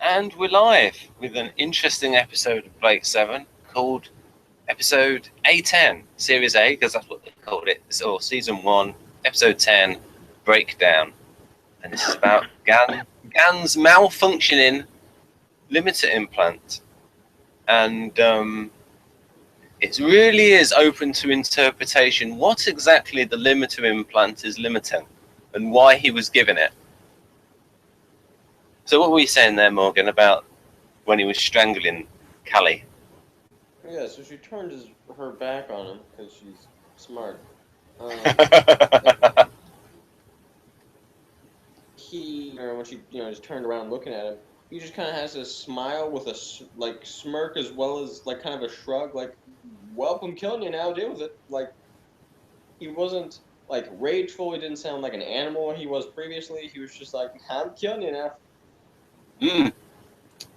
And we're live with an interesting episode of Blake 7 called episode A10, Series A, because that's what they called it, or Season 1, Episode 10, Breakdown. And this is about Gan's malfunctioning limiter implant. And it really is open to interpretation what exactly the limiter implant is limiting and why he was given it. So what were you saying there, Morgan, about when he was strangling Callie? Yeah, so she turned her back on him because she's smart. When she just turned around looking at him, he just kind of has a smile with a smirk as well as kind of a shrug, like, "Welp, I'm killing you now. Deal with it." Like, he wasn't rageful. He didn't sound like an animal he was previously. He was just like, "I'm killing you now."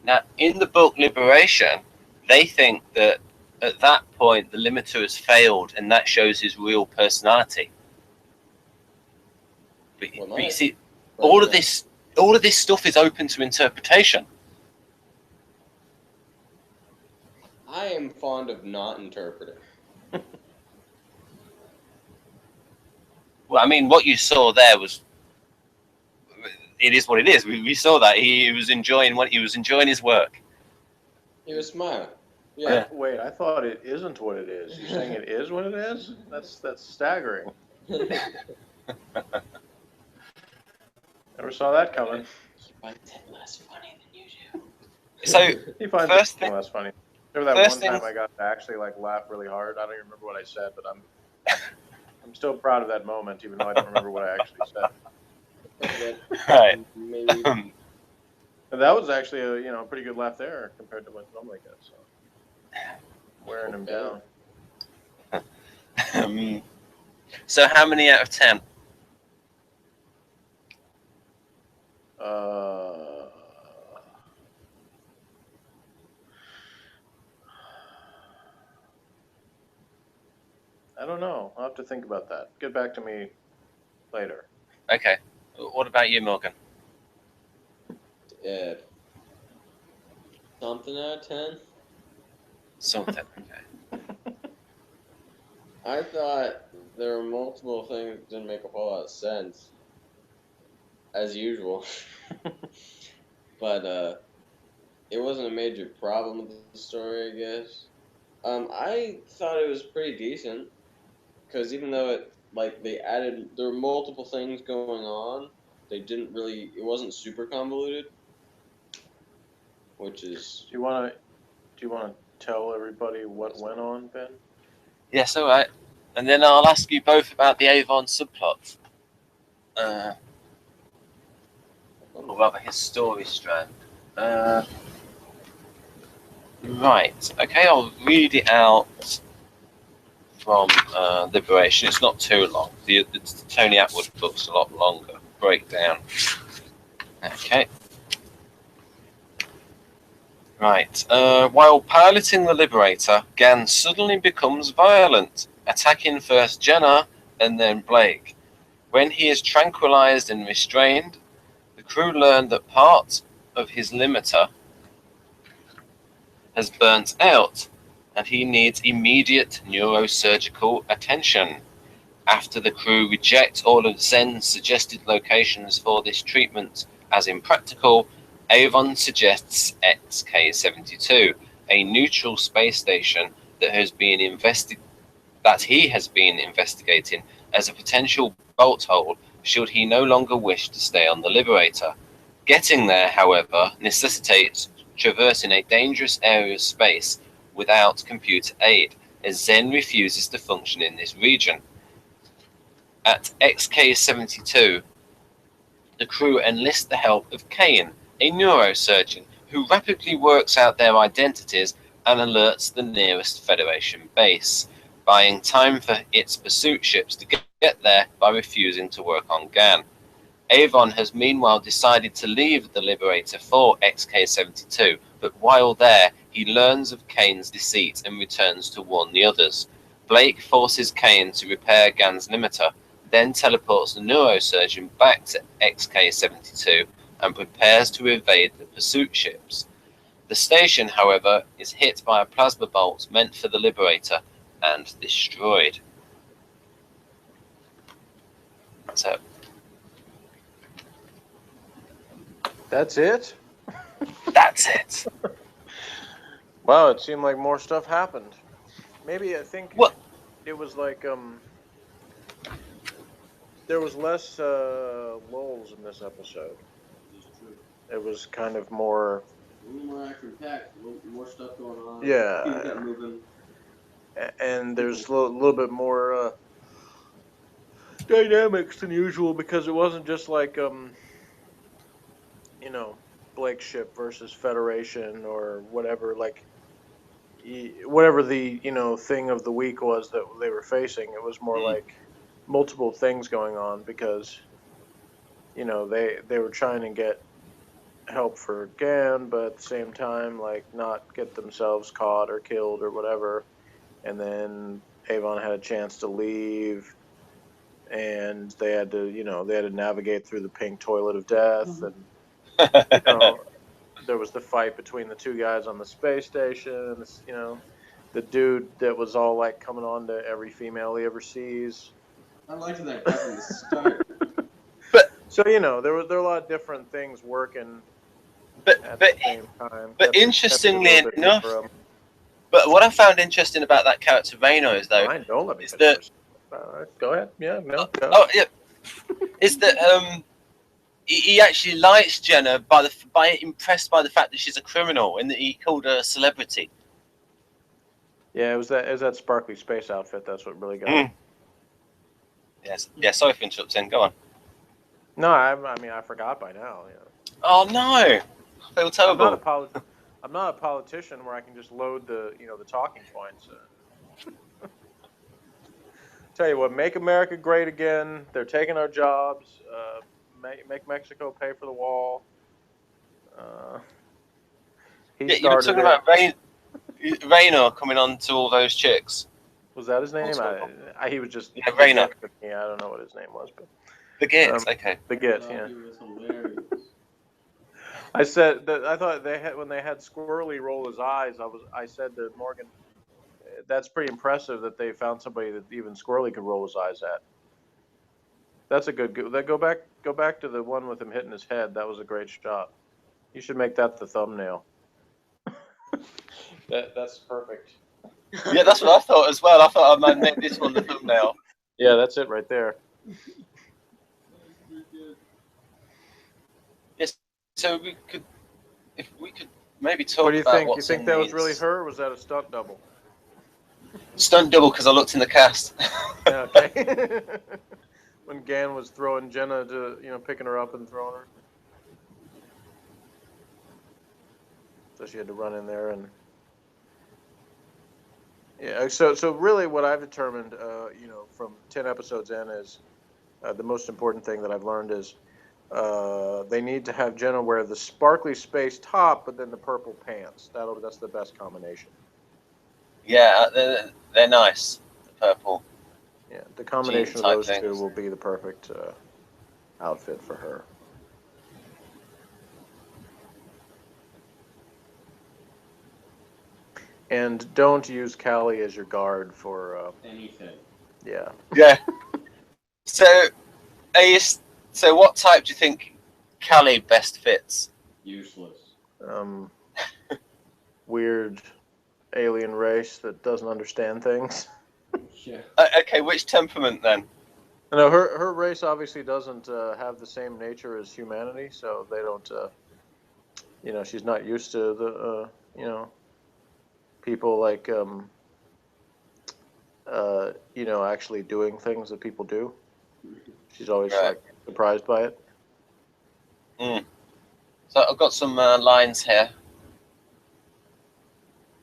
Now, in the book Liberation, they think that at that point the limiter has failed, and that shows his real personality. But you see, all of this stuff is open to interpretation. I am fond of not interpreting. Well, I mean, what you saw there was, it is what it is. We saw that he was enjoying his work. He was smiling. Yeah. Wait, I thought it isn't what it is. You're saying it is what it is? That's staggering. Never saw that coming. He finds it less funny than you do. So he finds it less funny. Remember that one time I got to actually laugh really hard? I don't even remember what I said, but I'm still proud of that moment, even though I don't remember what I actually said. Right. Maybe. That was actually a pretty good laugh there compared to what normally gets. So wearing him down. So how many out of 10? I don't know. I'll have to think about that. Get back to me later. Okay. What about you, Morgan? Something out of 10? Something, okay. I thought there were multiple things that didn't make a whole lot of sense, as usual. But it wasn't a major problem with the story, I guess. I thought it was pretty decent, because even though there were multiple things going on, it wasn't super convoluted, which is... Do you want to tell everybody what went on, Ben? Yes, all right. And then I'll ask you both about the Avon subplot. Or rather, his story strand. Right. Okay, I'll read it out from Liberation. It's not too long. The Tony Atwood book's a lot longer. Breakdown. Okay. Right. While piloting the Liberator, Gan suddenly becomes violent, attacking first Jenna and then Blake. When he is tranquilized and restrained, the crew learn that part of his limiter has burnt out, and he needs immediate neurosurgical attention. After the crew reject all of Zen's suggested locations for this treatment as impractical, Avon suggests XK-72, a neutral space station that he has been investigating as a potential bolt hole should he no longer wish to stay on the Liberator. Getting there, however, necessitates traversing a dangerous area of space without computer aid, as Zen refuses to function in this region. At XK-72, the crew enlist the help of Kayn, a neurosurgeon who rapidly works out their identities and alerts the nearest Federation base, buying time for its pursuit ships to get there by refusing to work on Gan. Avon has meanwhile decided to leave the Liberator for XK-72, but while there, he learns of Kayn's deceit and returns to warn the others. Blake forces Kayn to repair Gan's limiter, then teleports the neurosurgeon back to XK-72 and prepares to evade the pursuit ships. The station, however, is hit by a plasma bolt meant for the Liberator and destroyed. So, that's it? That's it. Wow, it seemed like more stuff happened. Maybe I think it was like there was less lulls in this episode. It was kind of more. A little more action-packed, a little more stuff going on. Yeah. People got moving. And there's a little bit more dynamics than usual because it wasn't just like Blake's ship versus Federation or whatever, like whatever the thing of the week was that they were facing. It was more like multiple things going on because they were trying to get help for Gan, but at the same time like not get themselves caught or killed or whatever. And then Avon had a chance to leave, and they had to navigate through the pink toilet of death, and there was the fight between the two guys on the space station, and the dude that was all like coming on to every female he ever sees. I liked that guy from the start. So there were a lot of different things working at the same time. But interestingly enough, but what I found interesting about that character Reno is though, don't let me is that go ahead, yeah, no, go. Oh yeah, is that he actually likes Jenna impressed by the fact that she's a criminal and that he called her a celebrity. Yeah, it was that sparkly space outfit. That's what really got it. Yes. Yeah. Sorry for interrupting. Go on. No, I mean I forgot by now. Yeah. Oh no, I feel terrible. I'm not a politician where I can just load the talking points. Tell you what, make America great again. They're taking our jobs. Make Mexico pay for the wall. You were talking about Reno coming on to all those chicks. Was that his name? He was just Reno. Yeah, I don't know what his name was, but the Git. Okay. The Git. Yeah. I said that I thought when they had Squirrely roll his eyes. I said to Morgan, that's pretty impressive that they found somebody that even Squirrely could roll his eyes at. That's a good. Go back to the one with him hitting his head. That was a great shot. You should make that the thumbnail. That's perfect. Yeah, that's what I thought as well. I thought I might make this one the thumbnail. Yeah, that's it right there. Yes. So if we could maybe talk about what do you think? What's you think that was really her, or was that a stunt double? Stunt double, because I looked in the cast. Yeah, okay. When Gan was throwing Jenna to, picking her up and throwing her. So she had to run in there and. Yeah, so really what I've determined, from 10 episodes in is the most important thing that I've learned is they need to have Jenna wear the sparkly space top, but then the purple pants. That's the best combination. Yeah, they're nice. The purple. Yeah, the combination of those two will be the perfect outfit for her. And don't use Callie as your guard for anything. Yeah. Yeah. So what type do you think Callie best fits? Useless. Weird alien race that doesn't understand things. Yeah. Okay, which temperament then? No, her race obviously doesn't have the same nature as humanity, so they don't. She's not used to the people like actually doing things that people do. She's always like surprised by it. So I've got some lines here.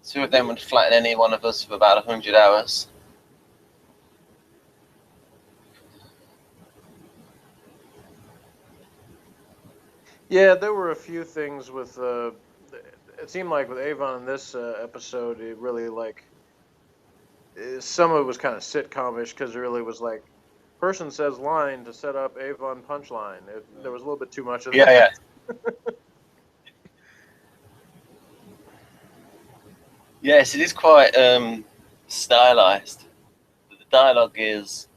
2 of them would flatten any one of us for about 100 hours. Yeah, there were a few things with. It seemed like with Avon in this episode, it really some of it was kind of sitcomish because it really was person says line to set up Avon punchline. There was a little bit too much of that. Yeah. Yes, it is quite stylized. The dialogue is.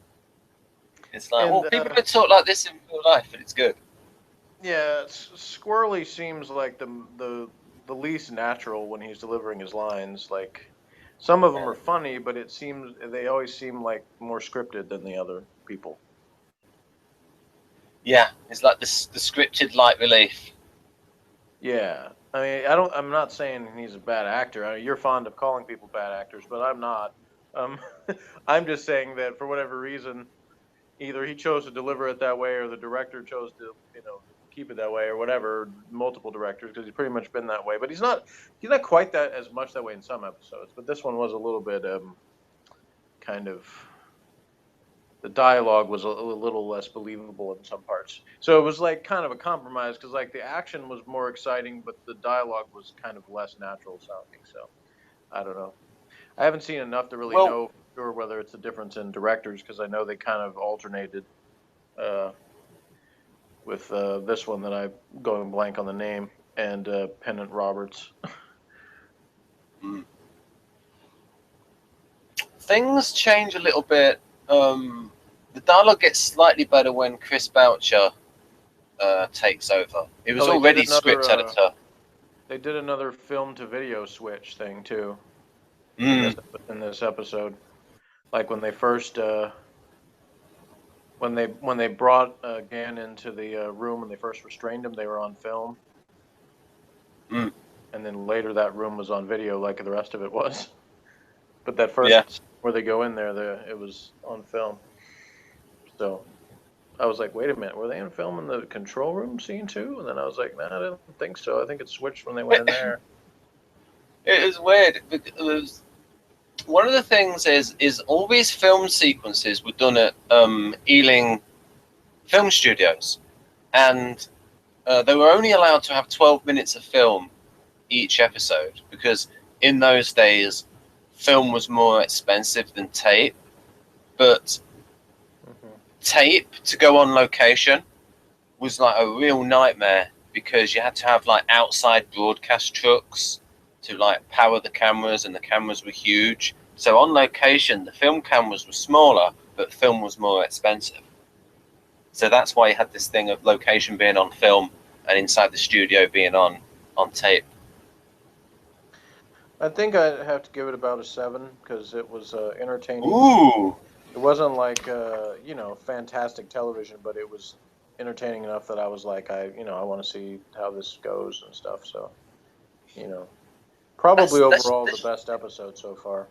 It's like, And well, people don't talk like this in real life, but it's good. yeah, Squirrely seems like the least natural when he's delivering his lines. Like some of them are funny, but it seems they always seem like more scripted than the other people. Yeah, it's like the scripted light relief. Yeah, I mean, I'm not saying he's a bad actor. I mean, you're fond of calling people bad actors, but I'm not. Um, I'm just saying that for whatever reason, either he chose to deliver it that way, or the director chose to, keep it that way, or whatever. Multiple directors, because he's pretty much been that way. But he's not quite that as much that way in some episodes. But this one was a little bit kind of. The dialogue was a little less believable in some parts. So it was like kind of a compromise because like the action was more exciting, but the dialogue was kind of less natural sounding. So I don't know. I haven't seen enough to really Well, know for sure whether it's a difference in directors because I know they kind of alternated uh, with this one that I'm going blank on the name and Pennant Roberts. mm, things change a little bit. The dialogue gets slightly better when Chris Boucher takes over. It was Oh, they did already another. script editor. They did another film to video switch thing too in Mm, this episode. Like when they first when they brought Gann into the room when they first restrained him, they were on film, mm, and then later that room was on video, like the rest of it was. But that yeah. first where they go in there, it was on film. So I was like, wait a minute, were they in film in the control room scene too? And then I was like, man, I didn't think so. I think it switched when they went in there. It was weird because one of the things is all these film sequences were done at Ealing Film Studios, and they were only allowed to have 12 minutes of film each episode because in those days film was more expensive than tape, but Mm-hmm. tape to go on location was like a real nightmare because you had to have like outside broadcast trucks to like power the cameras, and the cameras were huge. So on location, the film cameras were smaller, but film was more expensive. So that's why you had this thing of location being on film and inside the studio being on tape. I think I'd have to give it about a 7 because it was entertaining. Ooh, It wasn't like fantastic television, but it was entertaining enough that I was like, I want to see how this goes and stuff. So, you know, probably overall the best episode so far.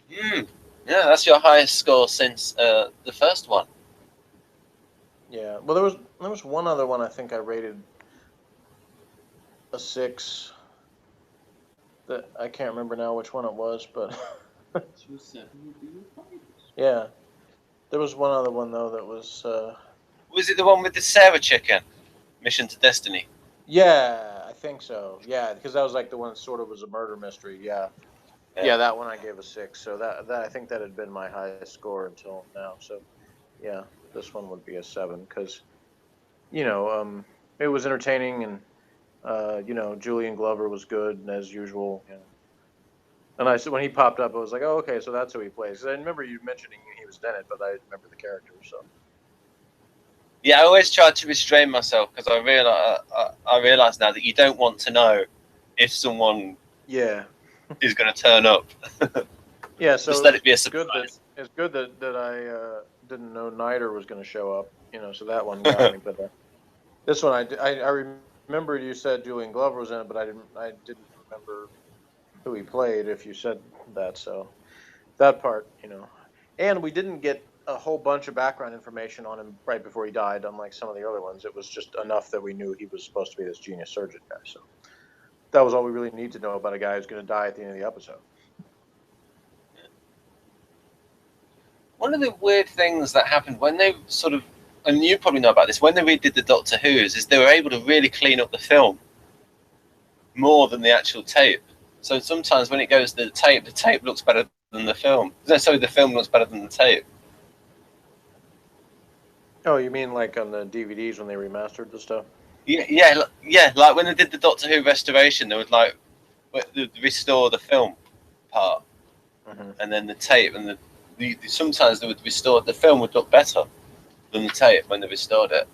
yeah, that's your highest score since the first one. Yeah. Well, there was one other one I think I rated a 6. That I can't remember now which one it was, but So 7 would be your highest. yeah, there was one other one though that was. Was it the one with the Sarah chicken? Mission to Destiny. Yeah, I think so. Yeah, because that was like the one that sort of was a murder mystery. Yeah. Yeah, that one I gave a 6. So that I think that had been my highest score until now. So yeah, this one would be a 7 because it was entertaining and Julian Glover was good as usual. And I said when he popped up, I was like, oh okay, so that's who he plays. I remember you mentioning he was in it, but I didn't remember the character. So Yeah, I always try to restrain myself because I realize now that you don't want to know if someone yeah, is going to turn up. yeah. So Just let it be a surprise. It's good that I didn't know Nider was going to show up. So that one got me. But this one I remember you said Julian Glover was in it, but I didn't remember who he played. If you said that, so that part, and we didn't get a whole bunch of background information on him right before he died, unlike some of the other ones. It was just enough that we knew he was supposed to be this genius surgeon guy. So that was all we really need to know about a guy who's going to die at the end of the episode. One of the weird things that happened when they sort of, and you probably know about this, when they redid the Doctor Who's, is they were able to really clean up the film more than the actual tape. So sometimes when it goes to the tape looks better than the film. No, sorry, the film looks better than the tape. Oh, you mean like on the DVDs when they remastered the stuff? Yeah. Like when they did the Doctor Who restoration, they would like restore the film part, and then the tape, and sometimes they would restore the film would look better than the tape when they restored it.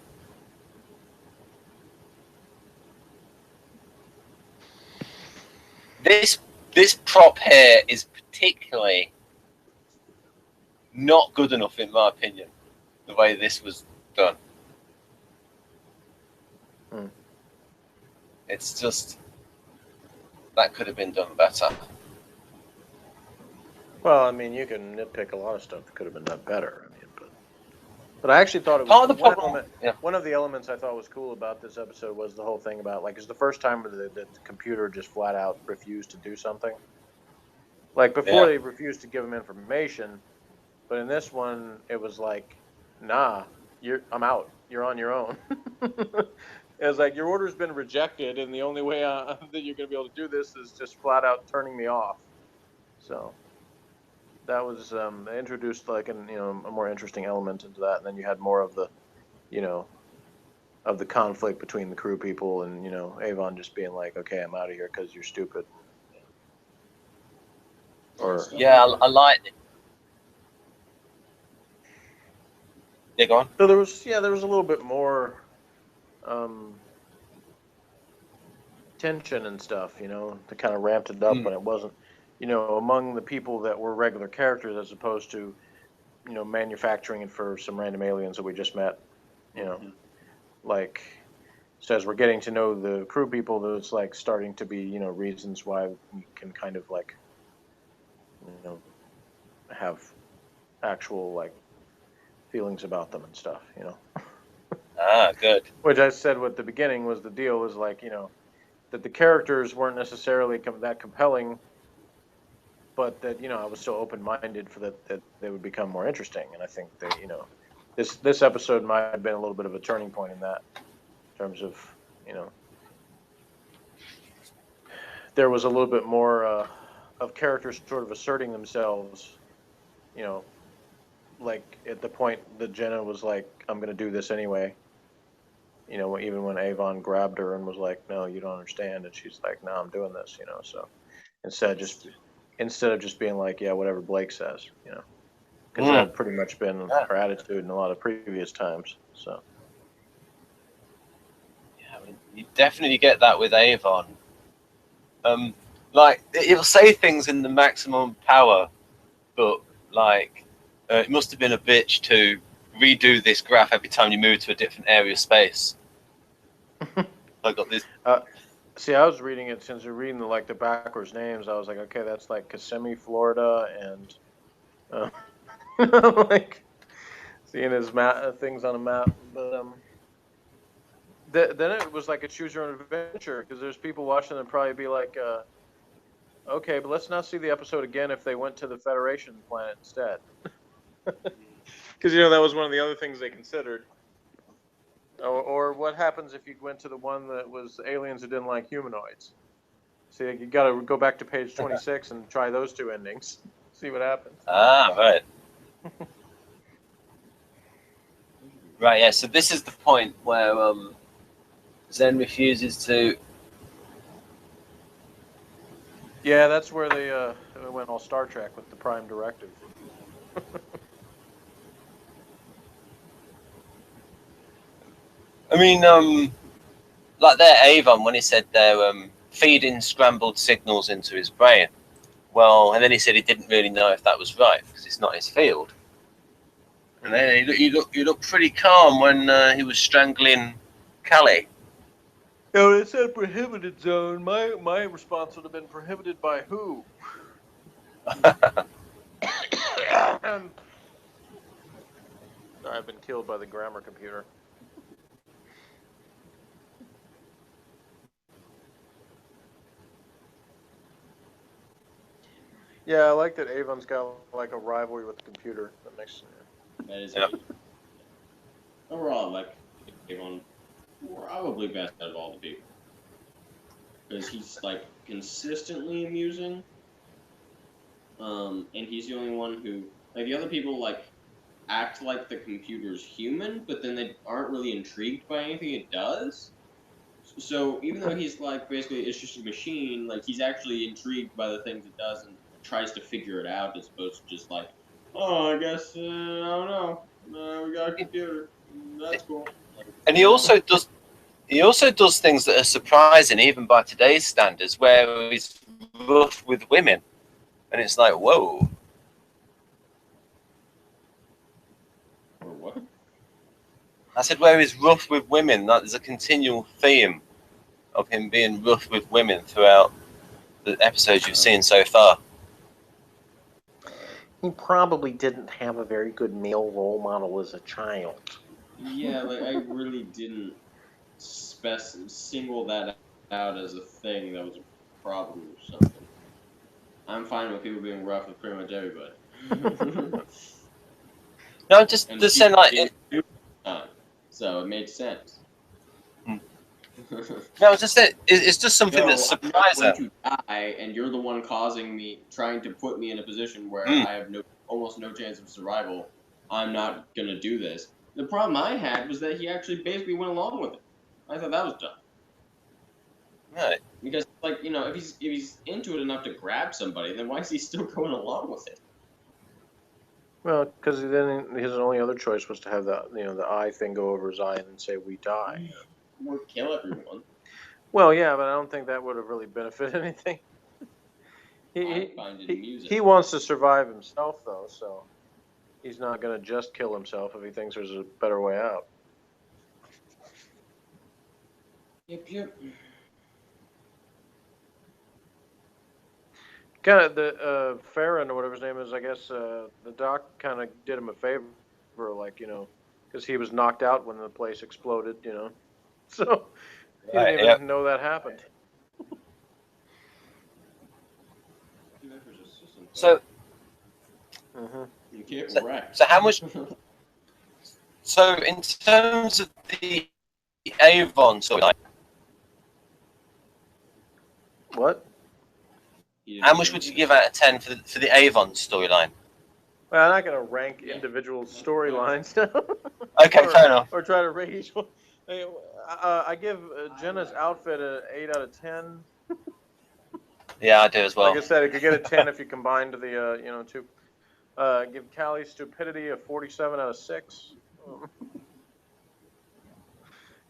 This prop here is particularly not good enough in my opinion. The way this was done, it's just that could have been done better. Well, I mean, you can nitpick a lot of stuff that could have been done better. I mean, but I actually thought it was Part of the problem. One of the elements I thought was cool about this episode was the whole thing about like, it's the first time that the computer just flat out refused to do something. Like before, they refused to give him information, but in this one, it was like, nah, I'm out. You're on your own. It was like, your order's been rejected, and the only way that you're going to be able to do this is just flat out turning me off. So that was they introduced like a more interesting element into that, and then you had more of the of the conflict between the crew people and Avon just being like, okay, I'm out of here because you're stupid. Or I like it. Yeah, go on. So there was a little bit more tension and stuff, to kind of ramped it up when it wasn't, among the people that were regular characters as opposed to, manufacturing it for some random aliens that we just met, like, so as we're getting to know the crew people, there's like starting to be, reasons why we can kind of like, have actual like feelings about them and stuff, Good. Which I said at the beginning was the deal was like, that the characters weren't necessarily that compelling, but that, I was still open-minded for that they would become more interesting. And I think that, this episode might have been a little bit of a turning point in that, in terms of, there was a little bit more of characters sort of asserting themselves, like at the point that Jenna was like, I'm going to do this anyway. Even when Avon grabbed her and was like, no, you don't understand. And she's like, no, I'm doing this, so instead of just being like, yeah, whatever Blake says, because that had pretty much been her attitude in a lot of previous times. So yeah, you definitely get that with Avon. Like he'll say things in the maximum power, but like it must have been a bitch to redo this graph every time you move to a different area of space. I got this. See, I was reading it since you're reading the backwards names. I was like, okay, that's like Kissimmee, Florida, and like seeing his things on a map. But then it was like a choose your own adventure, because there's people watching and probably be like, okay, but let's not see the episode again if they went to the Federation planet instead. Because that was one of the other things they considered. Or what happens if you went to the one that was aliens who didn't like humanoids? See, you got to go back to page 26 and try those two endings. See what happens. Right. Right, yeah. So this is the point where Zen refuses to. Yeah, that's where they went all Star Trek with the Prime Directive. I mean, like there, Avon, when he said they're feeding scrambled signals into his brain. Well, and then he said he didn't really know if that was right because it's not his field. And then he looked pretty calm when he was strangling Callie. Oh, it said prohibited zone. My response would have been prohibited by who? I've been killed by the grammar computer. Yeah, I like that Avon's got like a rivalry with the computer. That makes sense. That is good. Overall, like Avon, probably best out of all the people, because he's like consistently amusing. And he's the only one who, like, the other people like act like the computer's human, but then they aren't really intrigued by anything it does. So even though he's like basically it's just a machine, like he's actually intrigued by the things it does and tries to figure it out as opposed to just like, oh, I guess I don't know, we got a computer, that's cool. Like, And he also does. He also does things that are surprising, even by today's standards, where he's rough with women, and it's like, whoa. Or what? I said, where he's rough with women. That there's a continual theme of him being rough with women throughout the episodes you've seen so far. He probably didn't have a very good male role model as a child. Yeah, like I really didn't single that out as a thing that was a problem or something. I'm fine with people being rough with pretty much everybody. No, I'm just saying, like, so it made sense. no, it's just that it's just something that's surprising. I'm not going to die, and you're the one causing me, trying to put me in a position where I have almost no chance of survival. I'm not gonna do this. The problem I had was that he actually basically went along with it. I thought that was dumb. Right. Because, like, you know, if he's into it enough to grab somebody, then why is he still going along with it? Well, because then his only other choice was to have the the eye thing go over his eye and then say we die. Or kill everyone. Well, yeah, but I don't think that would have really benefited anything. I find it amusing. He wants to survive himself, though, so he's not going to just kill himself if he thinks there's a better way out. Yep. Kind of the Farron or whatever his name is. I guess the doc kind of did him a favor, like because he was knocked out when the place exploded, so he didn't even know that happened. So, so how much? So in terms of the Avon storyline, what? How much would you give out of 10 for the Avon storyline? Well, I'm not going to rank individual storylines. Okay, fair enough. Or try to rate each one. I give Jenna's outfit an 8 out of 10. Yeah, I do as well. Like I said, it could get a 10 if you combined the two. Give Callie's stupidity a 47 out of 6.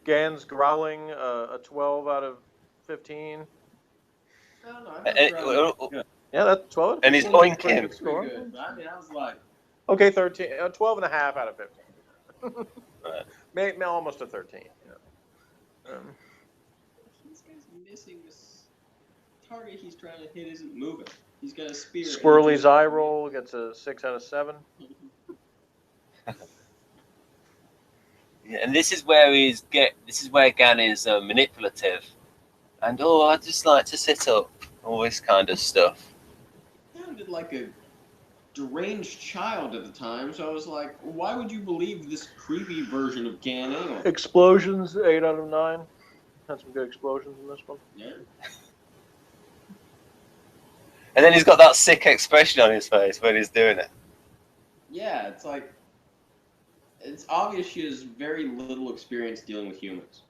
Gan's growling a 12 out of 15. Yeah, that's 12. And he's oinking. I mean, I was like, okay, 13, 12 and a half out of 15. Maybe almost a 13. Yeah. This guy's missing this target he's trying to hit isn't moving. He's got a spear. Squirrely's eye roll gets a 6 out of 7. Yeah, and this is where Gan is manipulative, and I just like to sit up, all this kind of stuff. Sounded like a deranged child at the time, so I was like, why would you believe this creepy version of Gan anyway? Explosions, 8 out of 9. Had some good explosions in this one. Yeah. And then he's got that sick expression on his face when he's doing it. Yeah, it's like, it's obvious she has very little experience dealing with humans.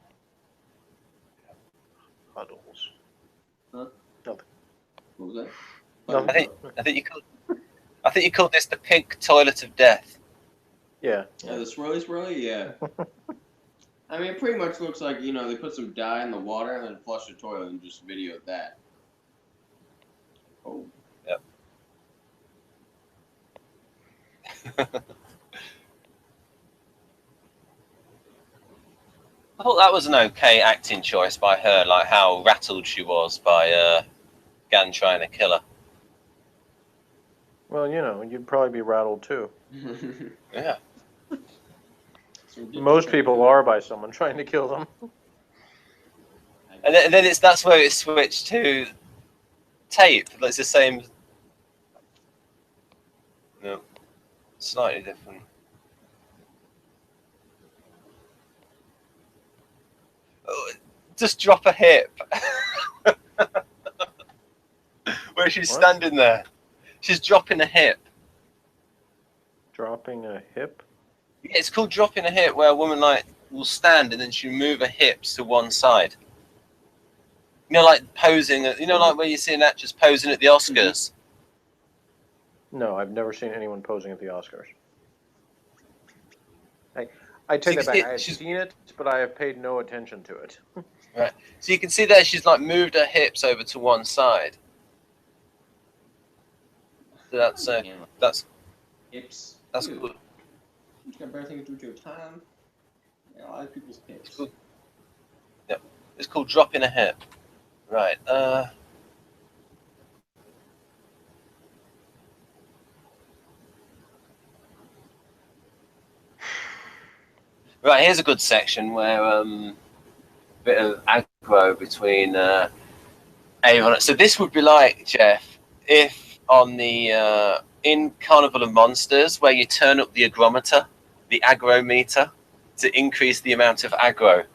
Puddles. Huh? Nothing. What was that? Nothing. I think you called this the pink toilet of death. Yeah. Yeah, the swirly, yeah. I mean, it pretty much looks like, they put some dye in the water and then flush the toilet and just videoed that. Oh. Yep. I thought that was an okay acting choice by her, like how rattled she was by Gan trying to kill her. Well, you'd probably be rattled too. Yeah. Most people are by someone trying to kill them. And then that's where it switched to tape. It's the same. No, slightly different. Oh, just drop a hip. Where she's standing there. She's dropping a hip. Dropping a hip? Yeah, it's called dropping a hip, where a woman will stand and then she'll move her hips to one side. like posing. Like where you see an actress posing at the Oscars. No, I've never seen anyone posing at the Oscars. I take So that back. I have seen it, but I have paid no attention to it. Right. So you can see there she's like moved her hips over to one side. So that's hips. That's Dude, good. you compare things to your time. A lot of people's hips. Yep. It's called dropping a hip. Right. Right. Here's a good section where a bit of aggro between Avon. So this would be like, Jeff, if on the in Carnival of Monsters, where you turn up the agrometer, the agrometer, to increase the amount of aggro.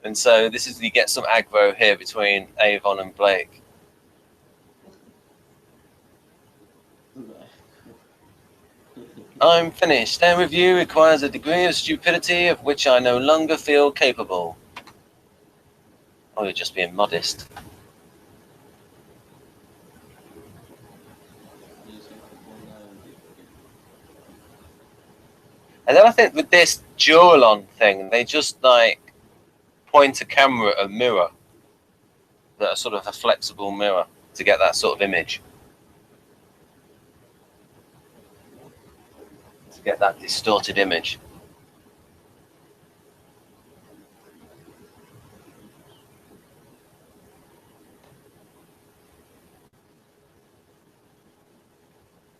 And so this is, you get some aggro here between Avon and Blake. I'm finished. Their review requires a degree of stupidity of which I no longer feel capable. Oh, you're just being modest. And then I think with this Duralon thing, they just like point a camera at a mirror, that are sort of a flexible mirror, to get that sort of image. To get that distorted image.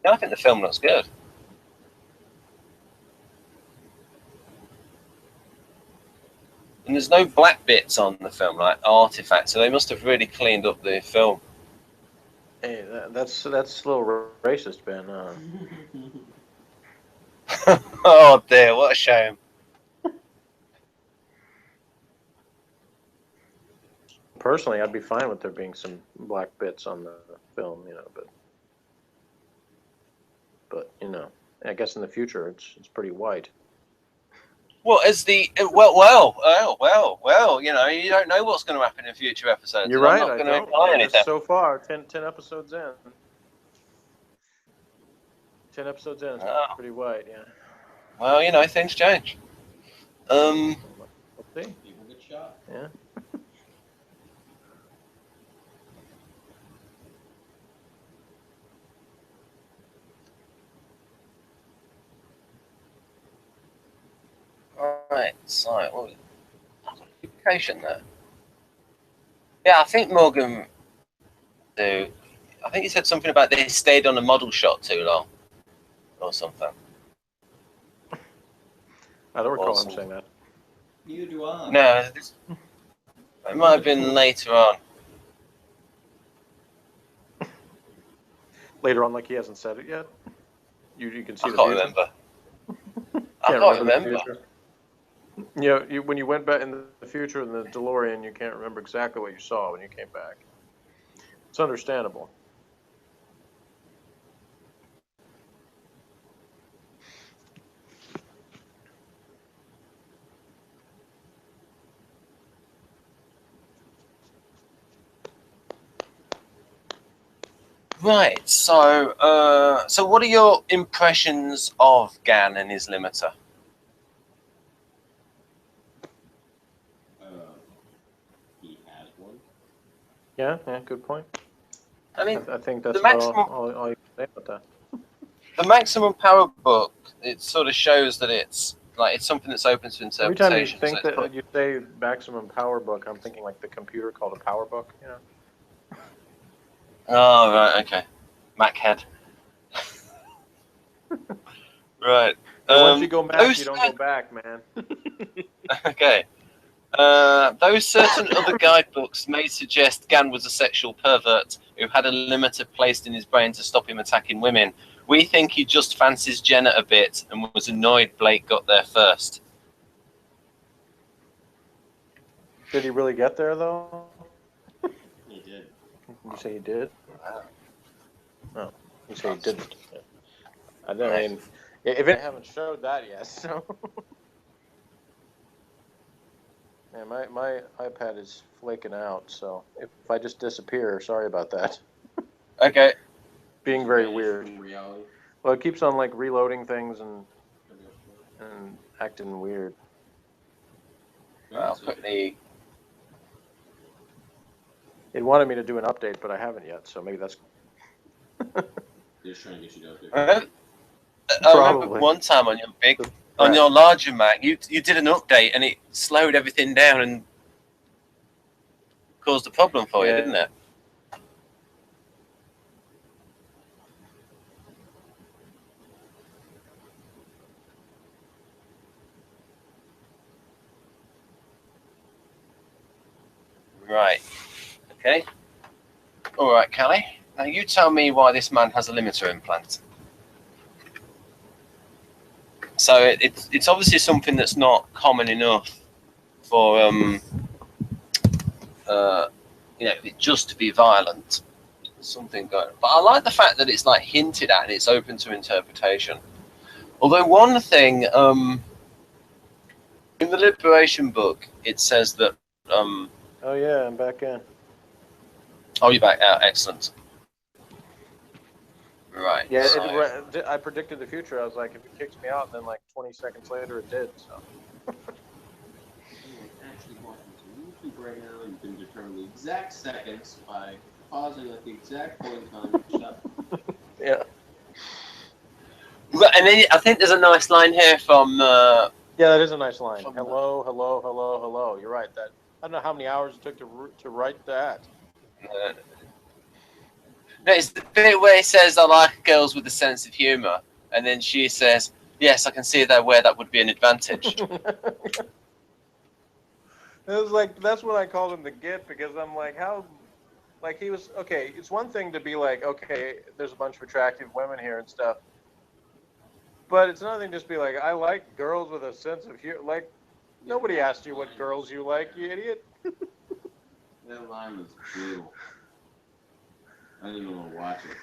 Yeah, I think the film looks good. And there's no black bits on the film, like artifacts, so they must have really cleaned up the film. Hey, that's a little racist, Ben. Oh dear, what a shame. Personally, I'd be fine with there being some black bits on the film, but I guess in the future it's pretty white. Well, you don't know what's going to happen in future episodes. You're right. I'm not I going to don't. imply anything. So far, 10 episodes in. 10 episodes in, it's pretty white, yeah. Well, things change. We'll see. People get shot. Yeah. Right, so what was it? Duplication there. Yeah, I think Morgan. I think he said something about they stayed on a model shot too long, or something. I don't recall him saying that. Neither do I. No, it might have been later on. Later on, like he hasn't said it yet. You can see I the can't future. remember. I Can't can't remember. remember. When you went back in the future in the DeLorean, you can't remember exactly what you saw when you came back. It's understandable. Right. So what are your impressions of Gan and his limiter? He has one. Yeah, good point. I mean, I think that's the maximum, all you can say about that. the maximum power book, it sort of shows that it's something that's open to Every time you interpretation. think that you say maximum power book, I'm thinking like the computer called a power book, Oh, right, okay. Mac head. Right. And once you go back, you don't go back, man. Okay. Those certain other guidebooks may suggest Gan was a sexual pervert who had a limiter placed in his brain to stop him attacking women. We think he just fancies Jenna a bit and was annoyed Blake got there first. Did he really get there, though? He did. You say he did? No, you say he didn't. I mean, if it haven't showed that yet, so. Yeah, my iPad is flaking out, so if I just disappear, sorry about that. Okay. Being very weird. From reality. Well, it keeps on like reloading things and acting weird. I'll quickly. It wanted me to do an update, but I haven't yet, so maybe that's Just trying to get you to update. I remember Probably. one time on your The on threat. your larger Mac, you did an update and it slowed everything down and caused a problem for you, Yeah. didn't it? Right. Okay. All right, Callie. Now you tell me why this man has a limiter implant. So it's obviously something that's not common enough for it just to be violent. Something going. But I like the fact that it's like hinted at and it's open to interpretation. Although one thing in the Liberation book it says that Oh yeah, I'm back in. oh, you're back out. Excellent. Right. Yeah, So, I predicted the future. I was like, if it kicks me out, then like 20 seconds later it did. So. Actually watching some YouTube right now, and you can determine the exact seconds by pausing at the exact point in time. Shut. Yeah. and then I think there's a nice line here from. Yeah, that is a nice line. From Hello, hello, hello, hello. You're right. That I don't know how many hours it took to write that. No, it's the bit where he says, "I like girls with a sense of humour," and then she says, "Yes, I can see that where that would be an advantage." It was like that's what I called him the git because I'm like, how, like he was okay. It's one thing to be like, okay, there's a bunch of attractive women here and stuff, but it's another thing to just be like, I like girls with a sense of humor. Like nobody asked you what girls you like, you idiot. That line was brutal. I didn't even want to watch it.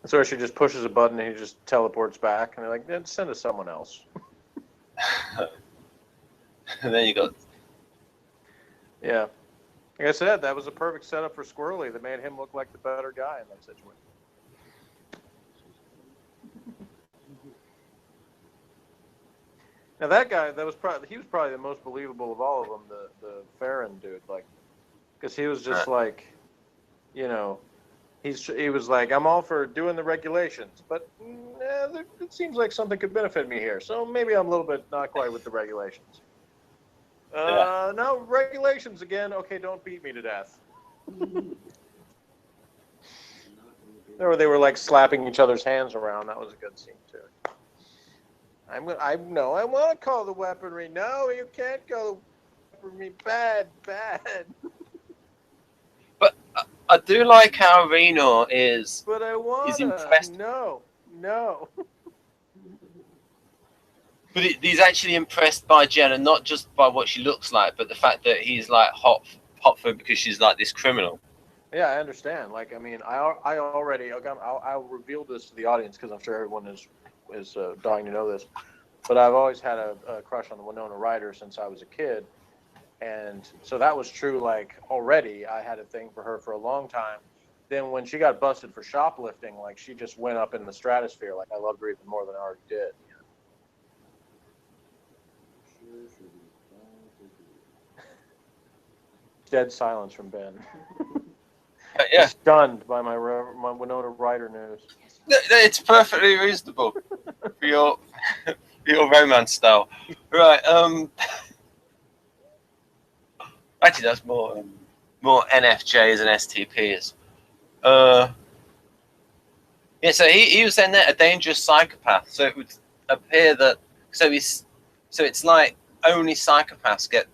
So she just pushes a button and he just teleports back, and they're like, then send us someone else. And then you got. Yeah. Like I said, that was a perfect setup for Squirrely that made him look like the better guy in that situation. Now that guy, he was probably the most believable of all of them, the Farron dude, like, because he was just like, you know, he was like, I'm all for doing the regulations, but it seems like something could benefit me here, so maybe I'm a little bit not quite with the regulations. No, regulations again. Okay, don't beat me to death. Or they were like slapping each other's hands around. That was a good scene too. I want to call the weaponry. No, you can't call the weaponry. Bad. But I do like how Reno is. But I want He's impressed. No. But he's actually impressed by Jenna, not just by what she looks like, but the fact that he's like hot for her because she's like this criminal. Yeah, I understand. Like, I mean, I'll reveal this to the audience because I'm sure everyone is dying to know this. But I've always had a crush on the Winona Ryder since I was a kid, and so that was true. Like already, I had a thing for her for a long time. Then when she got busted for shoplifting, like she just went up in the stratosphere. Like I loved her even more than I already did. Dead silence from Ben. Yeah, Stunned by my Winona Ryder news. it's perfectly reasonable for your romance style, right? Actually, that's more NFJs and STPs. Yeah, so he was saying that a dangerous psychopath. So it would appear that it's like only psychopaths get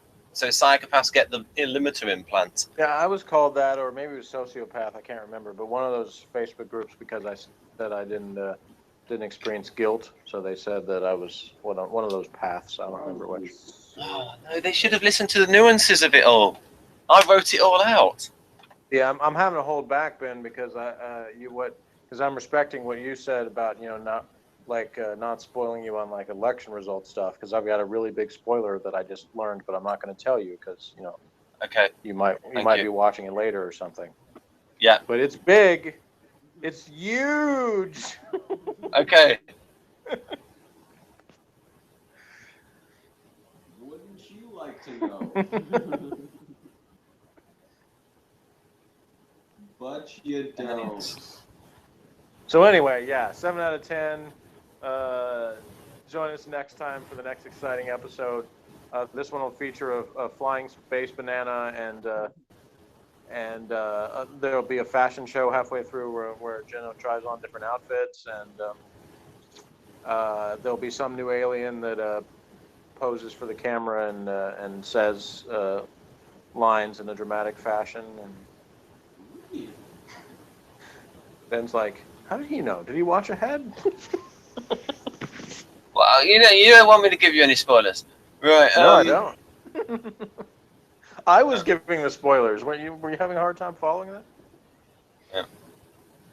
the limiter implant. Yeah, I was called that, or maybe it was sociopath. I can't remember, but one of those Facebook groups because I said I didn't experience guilt, so they said that I was one of those paths. I don't remember which. Oh, no, they should have listened to the nuances of it all. I wrote it all out. Yeah, I'm having to hold back, Ben, because because I'm respecting what you said about not like not spoiling you on like election result stuff, because I've got a really big spoiler that I just learned, but I'm not going to tell you because Okay. you might Thank you. be watching it later or something. Yeah. But it's big. It's huge. Okay. Wouldn't you like to know? But you don't. So anyway, yeah, 7 out of 10. Join us next time for the next exciting episode. This one will feature a flying space banana, and there'll be a fashion show halfway through where Jenna tries on different outfits, and there'll be some new alien that poses for the camera and says lines in a dramatic fashion, and Ben's like, "How did he know? Did he watch ahead?" Well, you don't want me to give you any spoilers, right? No, I don't. I was giving the spoilers. Were you having a hard time following that?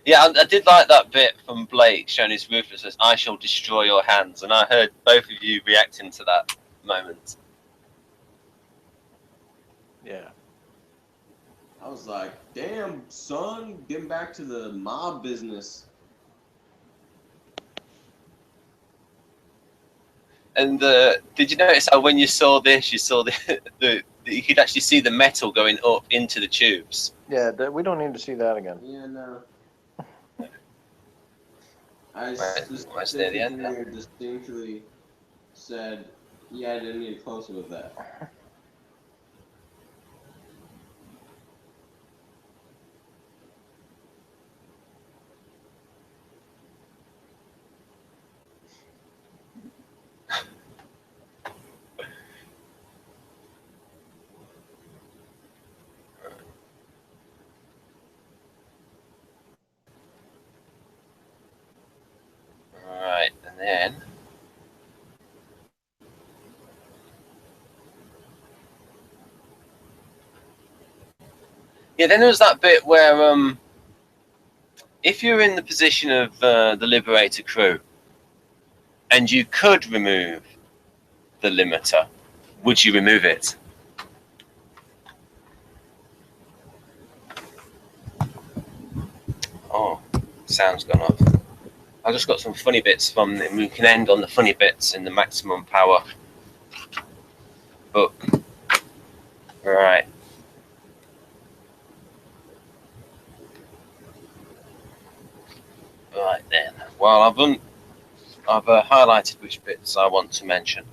Yeah, I did like that bit from Blake showing his ruthlessness. I shall destroy your hands, and I heard both of you reacting to that moment. Yeah. I was like, damn, son, getting back to the mob business. And did you notice how when you saw this, you saw you could actually see the metal going up into the tubes? Yeah, we don't need to see that again. Yeah, no. I Almost near the end now. distinctly said, yeah, I didn't need a close-up of that. Right, and then yeah, then there was that bit where if you're in the position of the Liberator crew and you could remove the limiter, would you remove it? Oh, sound's gone off. I just got some funny bits from. We can end on the funny bits in the Maximum Power book. Right. Right then. Well, I've highlighted which bits I want to mention.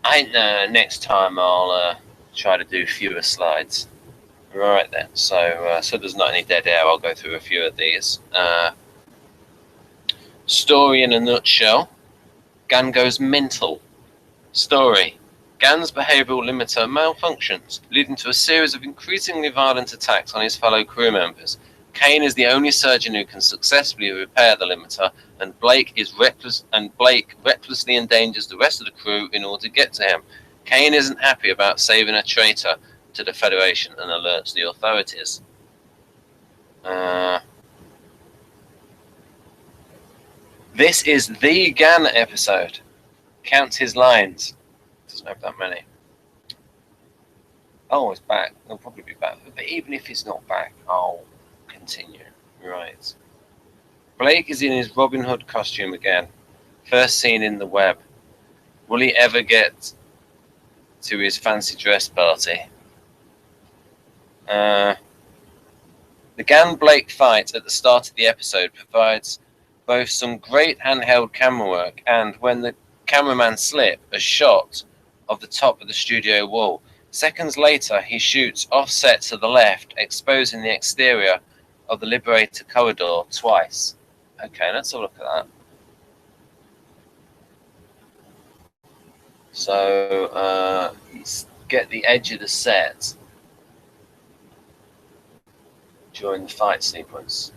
I think next time I'll try to do fewer slides. Right then. So there's not any dead air. I'll go through a few of these. Story in a nutshell. Gan goes mental. Story. Gan's behavioural limiter malfunctions, leading to a series of increasingly violent attacks on his fellow crew members. Kayn is the only surgeon who can successfully repair the limiter, and Blake recklessly endangers the rest of the crew in order to get to him. Kayn isn't happy about saving a traitor to the Federation and alerts the authorities. This is the Gan episode. Counts his lines. Doesn't have that many. Oh, he's back. He'll probably be back. But even if he's not back, I'll continue. Right. Blake is in his Robin Hood costume again. First seen in the web. Will he ever get to his fancy dress party? The Gan-Blake fight at the start of the episode provides both some great handheld camera work and, when the cameraman slips, a shot of the top of the studio wall. Seconds later, he shoots offset to the left, exposing the exterior of the Liberator corridor twice. Okay, let's have a look at that. So, get the edge of the set during the fight sequence.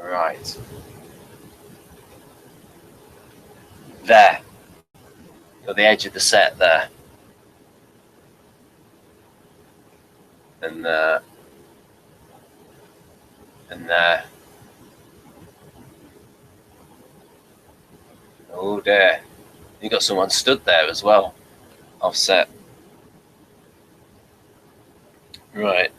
Right. There. Got the edge of the set there. and there, and there. Oh dear. You got someone stood there as well, offset. Right.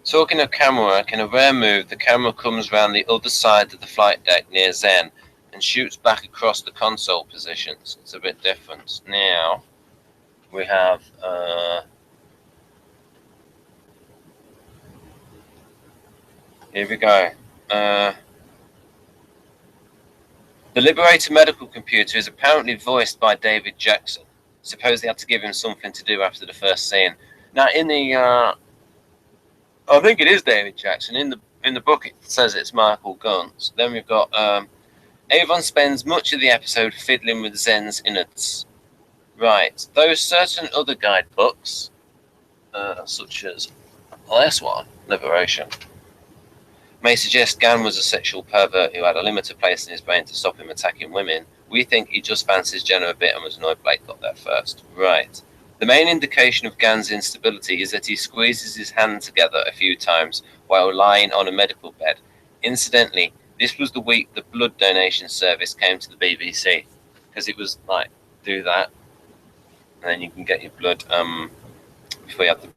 Talking of camera work, in a rare move, the camera comes round the other side of the flight deck near Zen and shoots back across the console positions. It's a bit different. Now, we have... here we go. The Liberator medical computer is apparently voiced by David Jackson. Suppose they had to give him something to do after the first scene. Now, in the... I think it is David Jackson. In the book, it says it's Michael Guns. Then we've got... Avon spends much of the episode fiddling with Zen's innards. Right. Those certain other guidebooks, such as S01, Liberation, may suggest Gan was a sexual pervert who had a limited place in his brain to stop him attacking women. We think he just fancies Jenna a bit and was annoyed Blake got there first. Right. The main indication of Gan's instability is that he squeezes his hand together a few times while lying on a medical bed. Incidentally, this was the week the blood donation service came to the BBC, because it was like, do that, and then you can get your blood before you have to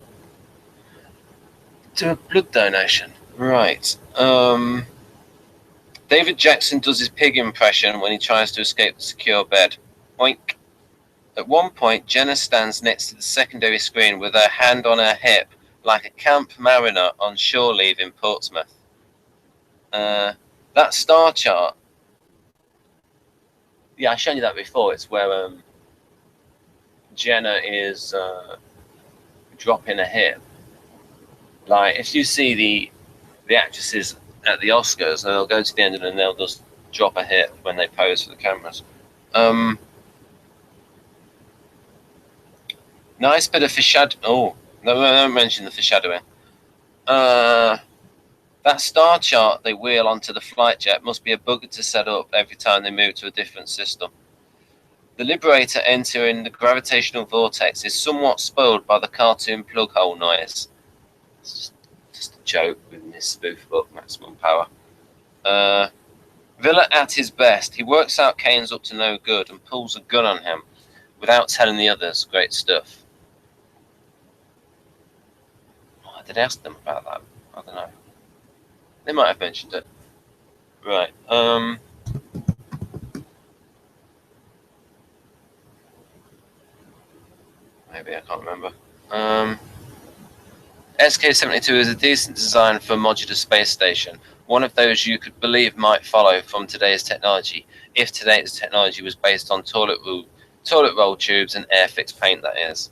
do a blood donation. Right. David Jackson does his pig impression when he tries to escape the secure bed. Oink. At one point, Jenna stands next to the secondary screen with her hand on her hip, like a camp mariner on shore leave in Portsmouth. That star chart, yeah, I've shown you that before. It's where Jenna is dropping a hip. Like, if you see the actresses at the Oscars, they'll go to the end and they'll just drop a hip when they pose for the cameras. Nice bit of foreshadowing. Oh, no, don't mention the foreshadowing. That star chart they wheel onto the flight jet must be a bugger to set up every time they move to a different system. The Liberator entering the gravitational vortex is somewhat spoiled by the cartoon plug hole noise. It's just a joke with this spoof book, Maximum Power. Villa at his best. He works out Kayn's up to no good and pulls a gun on him without telling the others. Great stuff. Oh, I did ask them about that. I don't know. They might have mentioned it. Right. Maybe I can't remember. SK-72 is a decent design for a modular space station. One of those you could believe might follow from today's technology, if today's technology was based on toilet roll tubes and air-fixed paint, that is.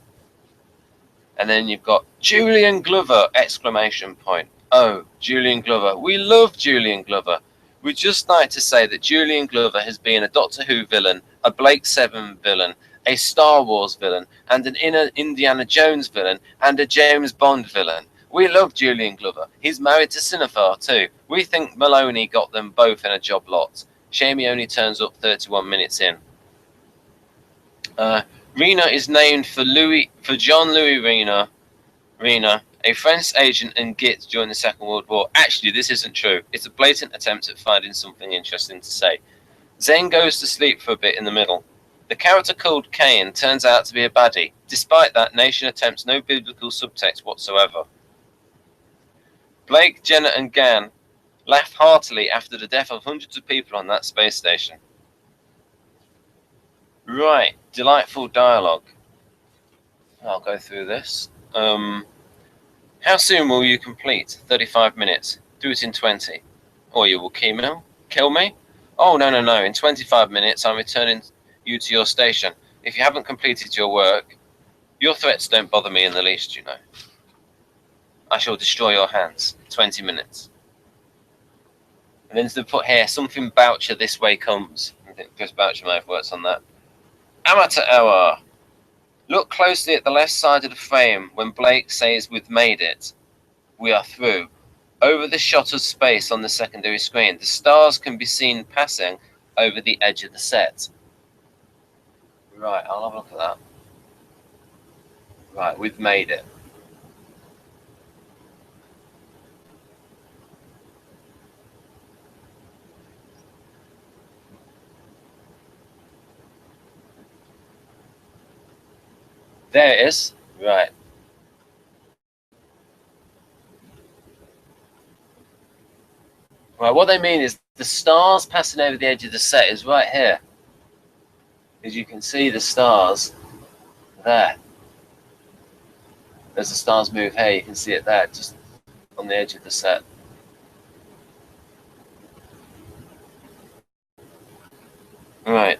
And then you've got Julian Glover! Exclamation point. Oh, Julian Glover. We love Julian Glover. We'd just like to say that Julian Glover has been a Doctor Who villain, a Blake 7 villain, a Star Wars villain, and an Indiana Jones villain, and a James Bond villain. We love Julian Glover. He's married to Cinefar too. We think Maloney got them both in a job lot. Shame he only turns up 31 minutes in. Rena is named for John Louis Rena, a French agent and Git during the Second World War. Actually, this isn't true. It's a blatant attempt at finding something interesting to say. Zen goes to sleep for a bit in the middle. The character called Kayn turns out to be a baddie. Despite that, Nation attempts no biblical subtext whatsoever. Blake, Jenna, and Gan laugh heartily after the death of hundreds of people on that space station. Right, delightful dialogue. I'll go through this. How soon will you complete? 35 minutes. Do it in 20. Or you will kill me? Oh, no. In 25 minutes, I'm returning you to your station. If you haven't completed your work, your threats don't bother me in the least, you know. I shall destroy your hands. 20 minutes. And then to put here, something Boucher this way comes. I think Chris Boucher may have worked on that. Amateur hour. Look closely at the left side of the frame when Blake says we've made it. We are through. Over the shot of space on the secondary screen, the stars can be seen passing over the edge of the set. Right, I'll have a look at that. Right, we've made it. There it is. Right. Right, what they mean is the stars passing over the edge of the set is right here. As you can see the stars there. As the stars move here, you can see it there, just on the edge of the set. Right.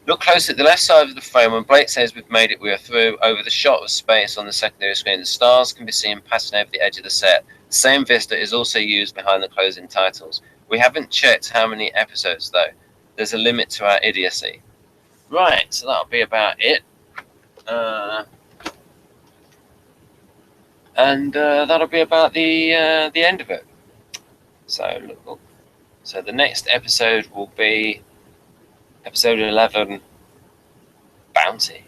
Look close at the left side of the frame. When Blake says we've made it, we are through. Over the shot of space on the secondary screen, the stars can be seen passing over the edge of the set. The same vista is also used behind the closing titles. We haven't checked how many episodes, though. There's a limit to our idiocy. Right, so that'll be about it. And that'll be about the end of it. So, look. So the next episode will be episode 11, Bounty.